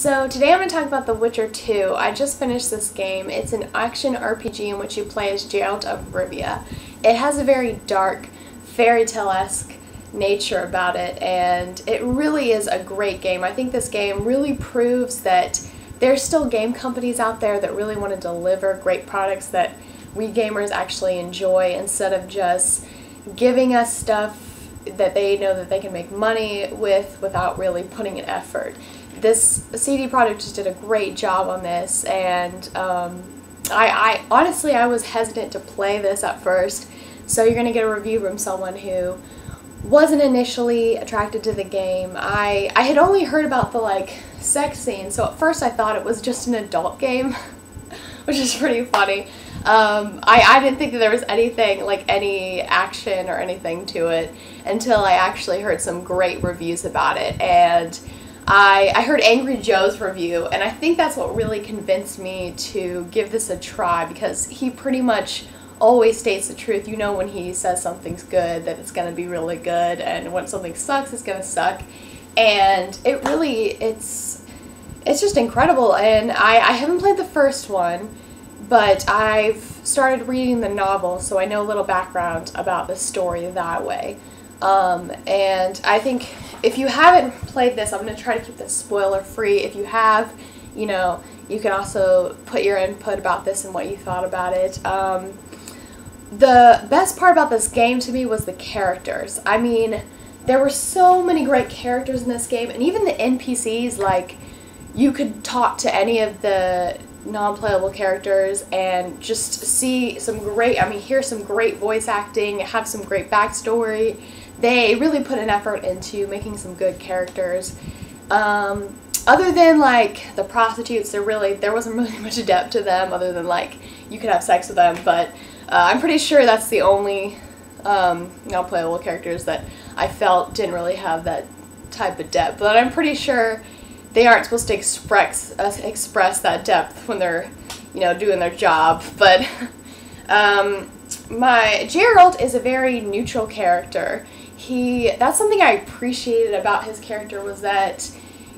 So today I'm going to talk about The Witcher 2. I just finished this game. It's an action RPG in which you play as Geralt of Rivia. It has a very dark, fairy tale-esque nature about it, and it really is a great game. I think this game really proves that there's still game companies out there that really want to deliver great products that we gamers actually enjoy instead of just giving us stuff that they know that they can make money with without really putting an effort. This CD Projekt just did a great job on this, and I honestly was hesitant to play this at first, so you're going to get a review from someone who wasn't initially attracted to the game. I had only heard about the sex scene, so at first I thought it was just an adult game, which is pretty funny. I didn't think that there was anything, any action or anything to it until I actually heard some great reviews about it, and I heard Angry Joe's review, and I think that's what really convinced me to give this a try, because he pretty much always states the truth. You know when he says something's good, that it's going to be really good, and when something sucks, it's going to suck. And it really, it's just incredible, and I haven't played the first one, but I've started reading the novel, so I know a little background about the story that way. And I think if you haven't played this, I'm going to try to keep this spoiler free. If you have, you can also put your input about this and what you thought about it. The best part about this game to me was the characters. I mean, there were so many great characters in this game, and even the NPCs, you could talk to any of the non-playable characters and just see some great, hear some great voice acting, have some great backstory. They really put an effort into making some good characters. Other than the prostitutes, there wasn't really much depth to them, other than you could have sex with them, but I'm pretty sure that's the only non-playable characters that I felt didn't really have that type of depth. But I'm pretty sure they aren't supposed to express that depth when they're, doing their job. But my Geralt is a very neutral character. That's something I appreciated about his character, was that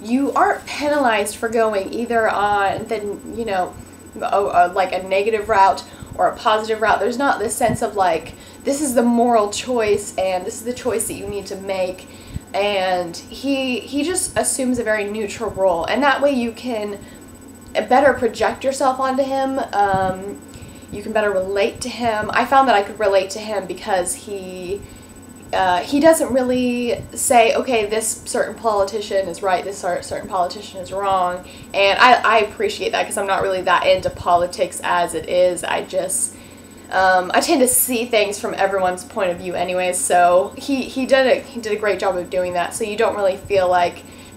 you aren't penalized for going either on the, a negative route or a positive route. There's not this sense of this is the moral choice and this is the choice that you need to make. And he just assumes a very neutral role, and that way you can better project yourself onto him. You can better relate to him. I found that I could relate to him because he doesn't really say, okay, this certain politician is right, this certain politician is wrong, and I appreciate that, because I'm not really that into politics as it is. I tend to see things from everyone's point of view anyways, so he did a great job of doing that, so you don't really feel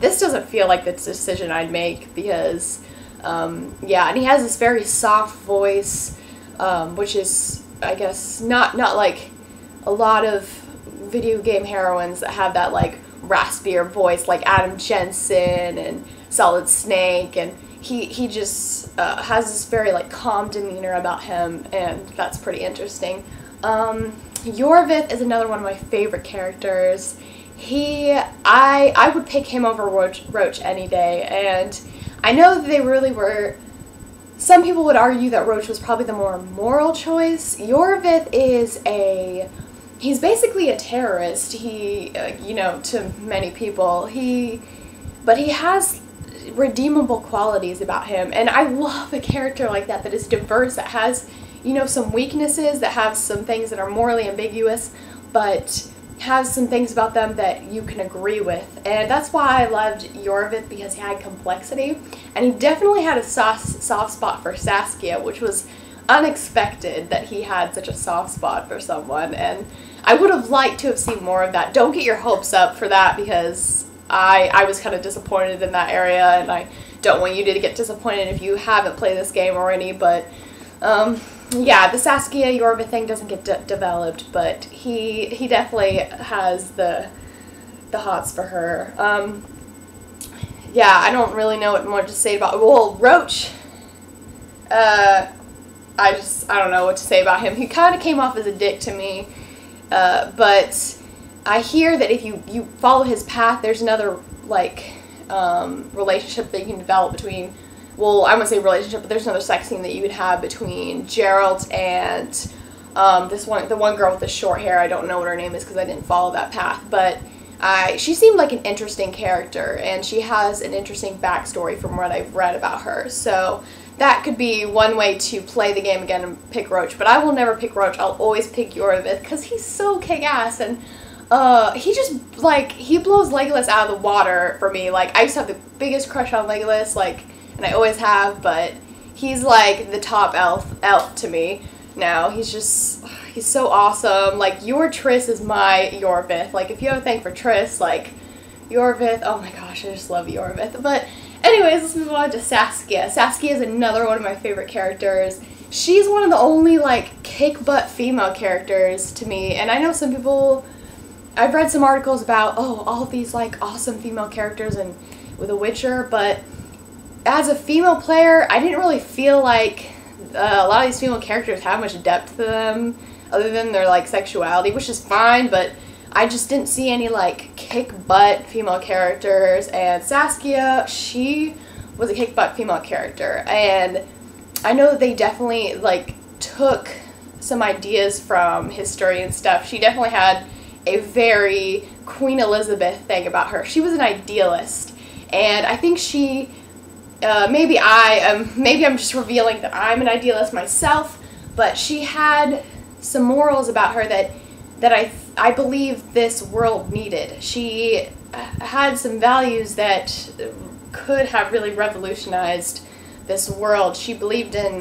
this doesn't feel like the decision I'd make, because, yeah, and he has this very soft voice, which is, I guess, not like a lot of video game heroines that have that raspier voice, like Adam Jensen and Solid Snake, and he just has this very calm demeanor about him, and that's pretty interesting. Yorvith is another one of my favorite characters. I would pick him over Roach any day, and I know that they really were. Some people would argue that Roach was probably the more moral choice. Yorvith he's basically a terrorist. To many people, but he has redeemable qualities about him, and I love a character like that is diverse, that has, some weaknesses, that have some things that are morally ambiguous, but has some things about them that you can agree with. And that's why I loved Yorvith, because he had complexity, and he definitely had a soft spot for Saskia, which was unexpected that he had such a soft spot for someone, and I would have liked to have seen more of that. Don't get your hopes up for that, because I was kind of disappointed in that area, and I don't want you to get disappointed if you haven't played this game already, but yeah, the Saskia Yorvith thing doesn't get developed, but he definitely has the hots for her. Yeah, I don't really know what more to say about, well, Roach, I don't know what to say about him. He kind of came off as a dick to me, but I hear that if you follow his path, there's another relationship that you can develop between, well, I wouldn't say relationship, but there's another sex scene that you would have between Geralt and the one girl with the short hair. I don't know what her name is because I didn't follow that path, but she seemed like an interesting character, and she has an interesting backstory from what I've read about her. So that could be one way to play the game again and pick Roach, but I will never pick Roach. I'll always pick Iorveth because he's so kick-ass, and he just, like, he blows Legolas out of the water for me. Like, I used to have the biggest crush on Legolas, like, and I always have, but he's, like, the top elf to me now. He's so awesome. Like, your Triss is my Iorveth. Like, if you have a thing for Triss, like, Iorveth, oh my gosh, I just love Iorveth. But anyways, let's move on to Saskia. Saskia is another one of my favorite characters. She's one of the only, like, kick-butt female characters to me, and I know some people, I've read some articles about, oh, all these, like, awesome female characters and with The Witcher, but as a female player, I didn't really feel like a lot of these female characters have much depth to them, other than their, like, sexuality, which is fine, but I just didn't see any, like, kick-butt female characters, and Saskia, she was a kick-butt female character, and I know that they definitely, like, took some ideas from history and stuff. She definitely had a very Queen Elizabeth thing about her. She was an idealist, and I think she, maybe I'm just revealing that I'm an idealist myself, but she had some morals about her that I believe this world needed. She had some values that could have really revolutionized this world. She believed in,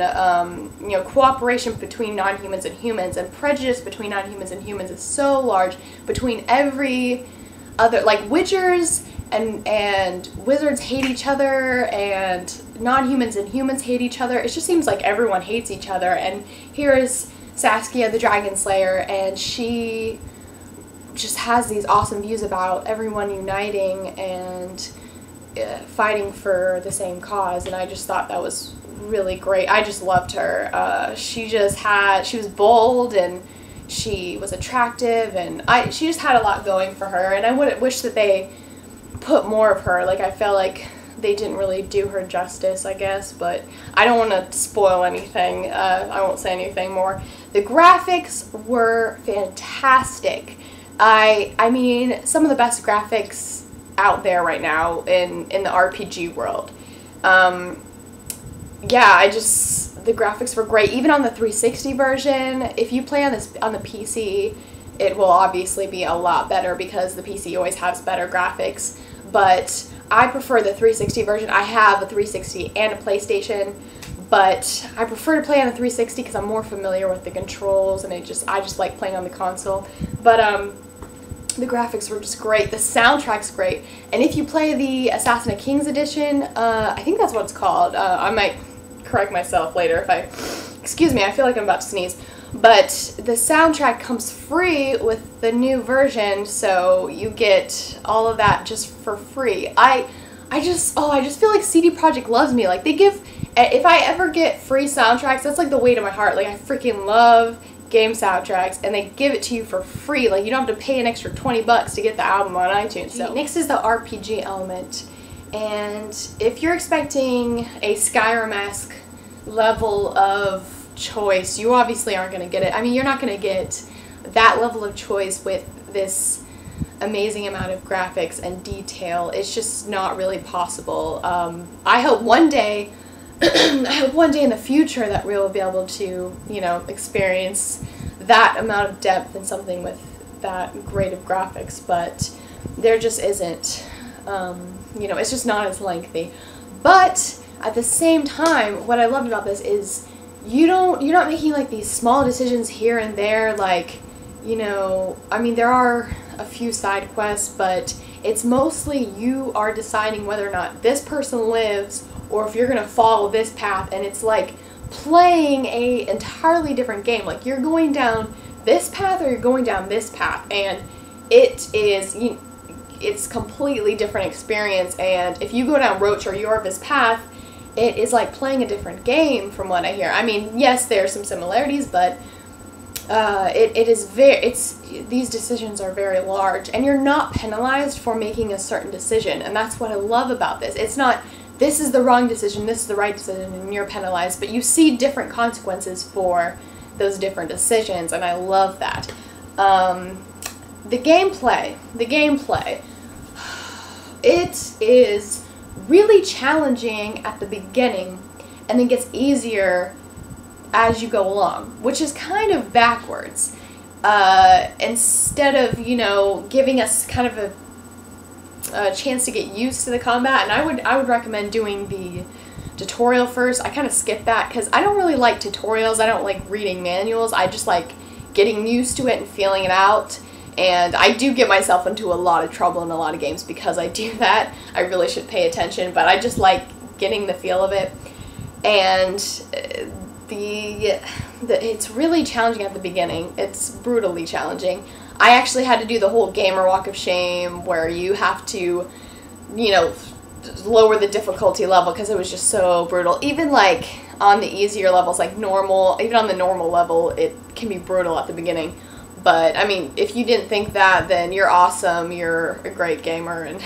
cooperation between non-humans and humans, and prejudice between non-humans and humans is so large between every other, like, Witchers and wizards hate each other, and non-humans and humans hate each other. It just seems like everyone hates each other, and here is Saskia the Dragon Slayer, and she just has these awesome views about everyone uniting and fighting for the same cause, and I just thought that was really great. I just loved her. She was bold, and she was attractive, and she just had a lot going for her, and I would wish that they put more of her. Like, I felt like they didn't really do her justice, I guess, but I don't want to spoil anything. I won't say anything more. The graphics were fantastic. I mean, some of the best graphics out there right now in the RPG world. The graphics were great. Even on the 360 version, if you play on the PC, it will obviously be a lot better because the PC always has better graphics. But I prefer the 360 version. I have a 360 and a PlayStation, but I prefer to play on the 360 because I'm more familiar with the controls, and I just like playing on the console. But the graphics were just great. The soundtrack's great. And if you play the Assassin of Kings edition, I think that's what it's called. I might correct myself later if excuse me, I feel like I'm about to sneeze. But the soundtrack comes free with the new version, so you get all of that just for free. I just feel like CD Projekt loves me. Like, if I ever get free soundtracks, that's like the weight of my heart. Like, I freaking love game soundtracks, and they give it to you for free. Like, you don't have to pay an extra $20 to get the album on iTunes. So next is the RPG element, and if you're expecting a Skyrim-esque level of choice, you obviously aren't going to get it. I mean, you're not going to get that level of choice with this amazing amount of graphics and detail. It's just not really possible. I hope one day in the future that we will be able to, experience that amount of depth in something with that great of graphics, but there just isn't. It's just not as lengthy. But at the same time, what I loved about this is you're not making, like, these small decisions here and there, like, I mean, there are a few side quests, but it's mostly you are deciding whether or not this person lives or if you're going to follow this path, and it's like playing a entirely different game. Like, you're going down this path or you're going down this path, and it's completely different experience. And if you go down Roach or Iorveth's path, it is like playing a different game from what I hear. I mean, yes, there are some similarities, but these decisions are very large, and you're not penalized for making a certain decision, and that's what I love about this. It's not, this is the wrong decision, this is the right decision, and you're penalized, but you see different consequences for those different decisions, and I love that. The gameplay, it is really challenging at the beginning, and then gets easier as you go along, which is kind of backwards. Instead of, you know, giving us kind of a chance to get used to the combat, and I would recommend doing the tutorial first. I kind of skip that because I don't really like tutorials. I don't like reading manuals. I just like getting used to it and feeling it out. And I do get myself into a lot of trouble in a lot of games because I do that. I really should pay attention, but I just like getting the feel of it. And it's really challenging at the beginning. It's brutally challenging. I actually had to do the whole gamer walk of shame where you have to, you know, lower the difficulty level because it was just so brutal. Even like on the easier levels, like normal, even on the normal level, it can be brutal at the beginning. But I mean, if you didn't think that, then you're awesome, you're a great gamer, and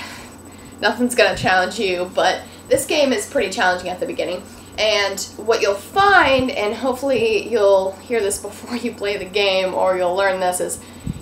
nothing's gonna challenge you. But this game is pretty challenging at the beginning. And what you'll find, and hopefully you'll hear this before you play the game, or you'll learn this, is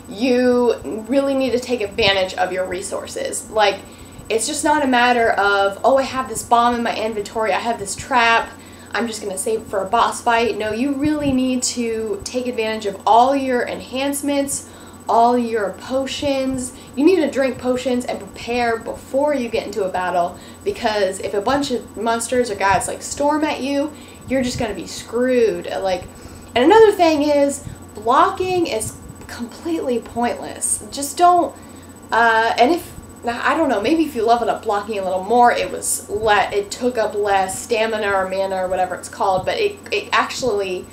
you really need to take advantage of your resources. Like, it's just not a matter of, oh, I have this bomb in my inventory, I have this trap, I'm just going to save it for a boss fight. No, you really need to take advantage of all your enhancements, all your potions. You need to drink potions and prepare before you get into a battle, because if a bunch of monsters or guys like storm at you, you're just going to be screwed. Like, and another thing is, blocking is completely pointless. Just don't, and if, I don't know, maybe if you leveled up blocking a little more, it took up less stamina or mana or whatever it's called, but it actually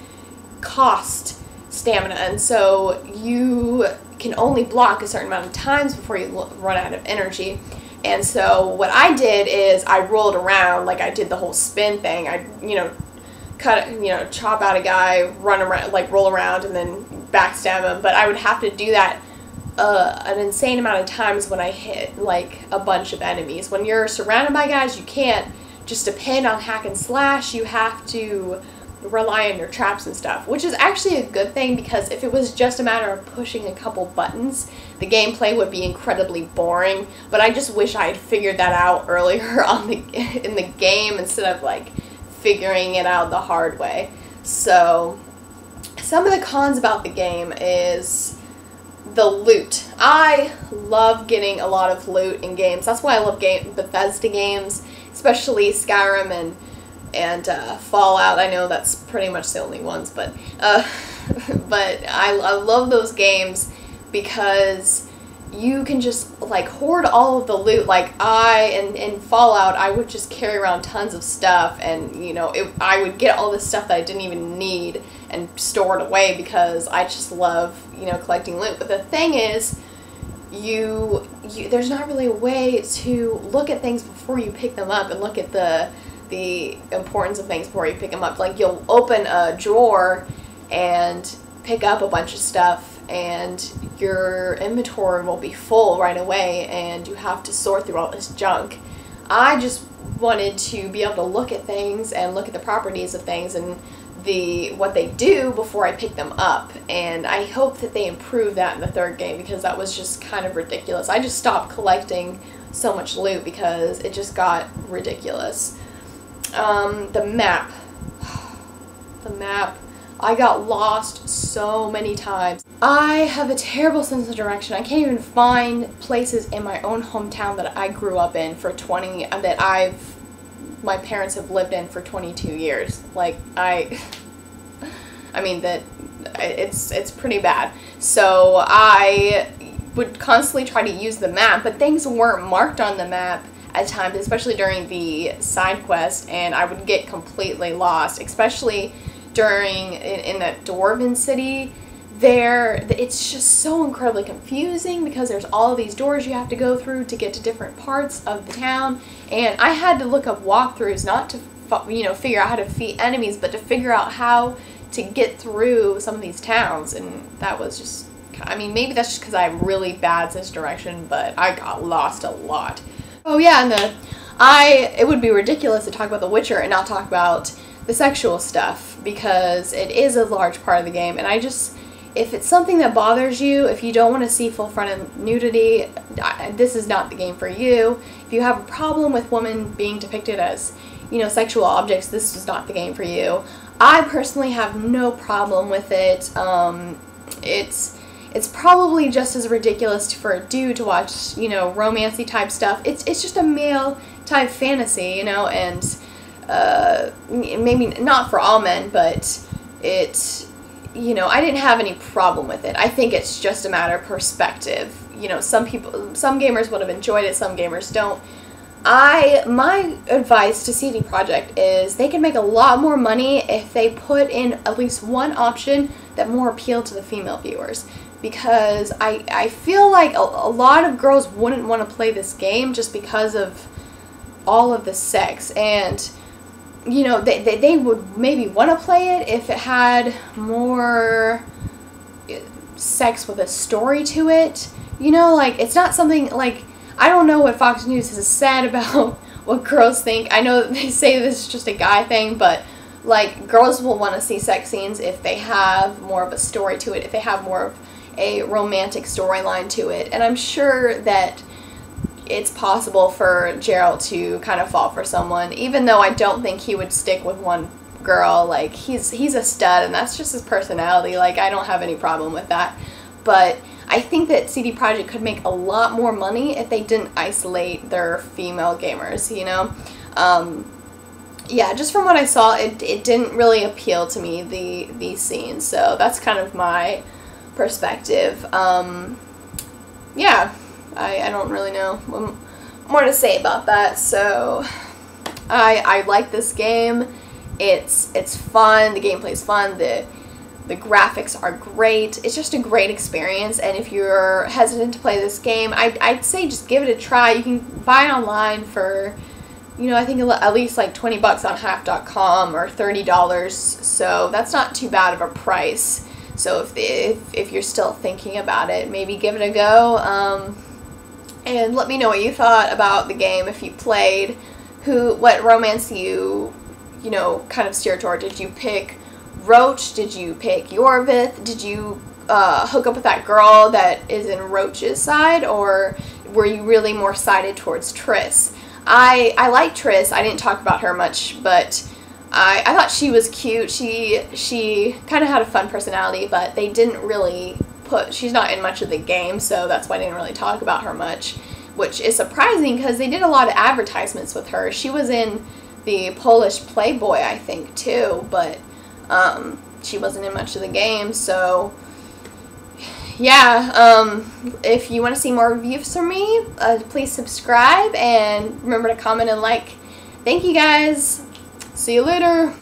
cost stamina, and so you can only block a certain amount of times before you run out of energy. And so what I did is I rolled around, like I did the whole spin thing. I, you know, chop out a guy, run around, like roll around, and then backstab him. But I would have to do that an insane amount of times when I hit like a bunch of enemies. When you're surrounded by guys, you can't just depend on hack and slash. You have to rely on your traps and stuff, which is actually a good thing, because if it was just a matter of pushing a couple buttons, the gameplay would be incredibly boring. But I just wish I had figured that out earlier in the game instead of like figuring it out the hard way. So some of the cons about the game is the loot. I love getting a lot of loot in games. That's why I love Bethesda games, especially Skyrim and Fallout. I know that's pretty much the only ones, but I love those games because you can just like hoard all of the loot. Like in Fallout, I would just carry around tons of stuff, and you know, I would get all this stuff that I didn't even need and store it away because I just love, you know, collecting loot. But the thing is, there's not really a way to look at things before you pick them up and look at the importance of things before you pick them up. Like, you'll open a drawer and pick up a bunch of stuff, and your inventory will be full right away, and you have to sort through all this junk. I just wanted to be able to look at things and look at the properties of things and what they do before I pick them up, and I hope that they improve that in the third game, because that was just kind of ridiculous. I just stopped collecting so much loot because it just got ridiculous. The map. The map. I got lost so many times. I have a terrible sense of direction. I can't even find places in my own hometown that I grew up in my parents have lived in for 22 years. Like, I mean, that it's pretty bad. So I would constantly try to use the map, but things weren't marked on the map at times, especially during the side quest, and I would get completely lost, especially during in that Dwarven city. It's just so incredibly confusing because there's all these doors you have to go through to get to different parts of the town, and I had to look up walkthroughs, not to, you know, figure out how to defeat enemies, but to figure out how to get through some of these towns, and that was just, I mean, maybe that's just because I'm really bad sense of direction, but I got lost a lot. Oh yeah, and it would be ridiculous to talk about The Witcher and not talk about the sexual stuff, because it is a large part of the game, and if it's something that bothers you, if you don't want to see full-fronted nudity, this is not the game for you. If you have a problem with women being depicted as, sexual objects, this is not the game for you. I personally have no problem with it. It's probably just as ridiculous for a dude to watch, romancy type stuff. It's just a male type fantasy, and maybe not for all men, but I didn't have any problem with it. I think it's just a matter of perspective. Some gamers would have enjoyed it, some gamers don't. My advice to CD Projekt is they can make a lot more money if they put in at least one option that more appealed to the female viewers. Because I feel like a lot of girls wouldn't want to play this game just because of all of the sex, and they would maybe want to play it if it had more sex with a story to it. It's not something like, I don't know what Fox News has said about what girls think. I know they say this is just a guy thing, but girls will want to see sex scenes if they have more of a story to it, if they have more of a romantic storyline to it. And I'm sure that it's possible for Geralt to kind of fall for someone, even though I don't think he would stick with one girl. He's a stud, and that's just his personality. I don't have any problem with that. But I think that CD Projekt could make a lot more money if they didn't isolate their female gamers, yeah, just from what I saw, it didn't really appeal to me, these scenes. So that's kind of my perspective. Yeah. I don't really know what more to say about that. So I like this game. It's fun. The gameplay's fun. The graphics are great. It's just a great experience. And if you're hesitant to play this game, I'd say just give it a try. You can buy it online for, I think at least like $20 on half.com or $30. So that's not too bad of a price. So if you're still thinking about it, maybe give it a go. And let me know what you thought about the game if you played. What romance you kind of steer toward. Did you pick Roach? Did you pick Yorvith? Did you hook up with that girl that is in Roach's side? Or were you really more sided towards Triss? I like Triss. I didn't talk about her much, but I thought she was cute. She kind of had a fun personality, but they didn't really she's not in much of the game, so that's why I didn't really talk about her much, which is surprising because they did a lot of advertisements with her. She was in the Polish Playboy, I think, too, but she wasn't in much of the game. So yeah, if you want to see more reviews from me, please subscribe and remember to comment and like. Thank you guys. See you later.